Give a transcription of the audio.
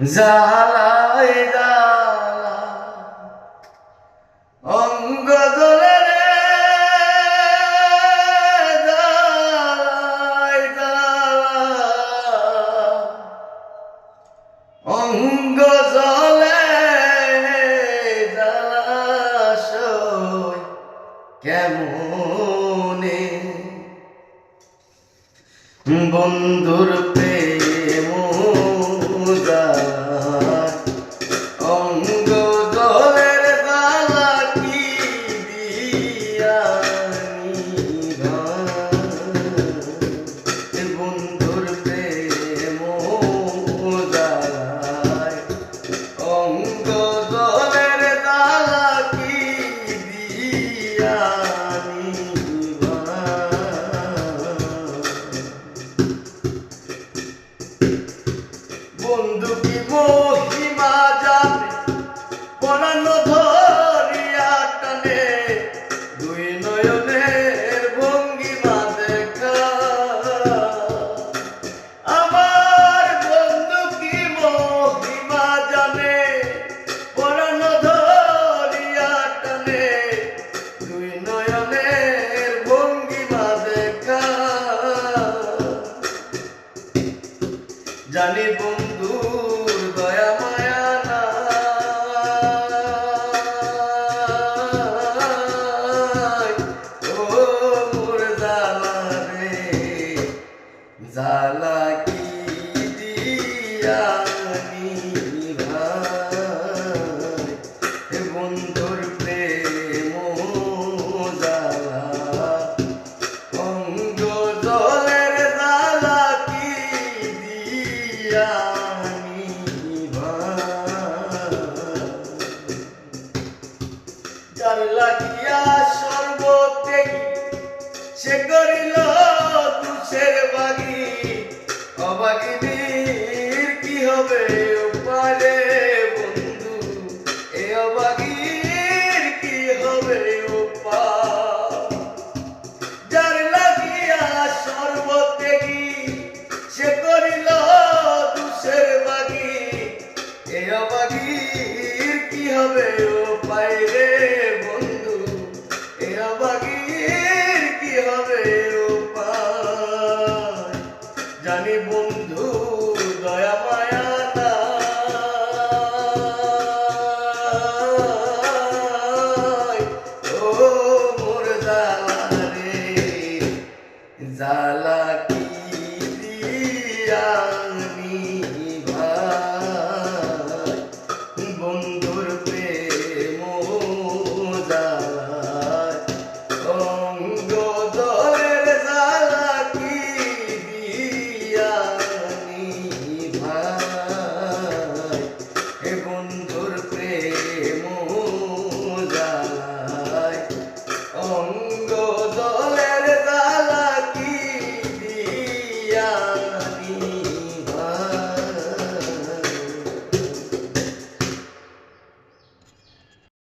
জ্বালায় জ্বালা অঙ্গ জ্বলে রে, জ্বালায় জ্বালা অঙ্গ জ্বলে, জ্বালাশয় কেমনে বন্ধুর প্রেম জ্বালায় অঙ্গ জ্বলের জ্বালা কি দিয়া নিভাই বন্ধুর প্রেম জ্বালায় অঙ্গ জ্বলের জ্বালা কি দিয়া বন্ধু কি মহিমা জানে পরাণ ধরিয়া টানে দুই নয়নের ভঙ্গিমা দেখা আমার বন্ধু কি মহিমা জানে পরাণ ধরিয়া টানে দুই নয়নের ভঙ্গিমা দেখা জানি বন্ধুর দয়া মায়া নাই ও মোর জ্বালা রে, জ্বালা কি দিয়া নিভাই বন্ধুর প্রেম জ্বালা অঙ্গ জ্বলের জ্বালা কি দিয়া যার লাগিয়া সর্বত্যাগী সে করিল দুষের বাগি অবাগিনীর কি হবে উপারে বন্ধু এ অবাগির কি হবে উপায় যার লাগিয়া সর্বত্যাগী সে করিল দুষের বাগি এ অবাগির কি হবে উপায় রে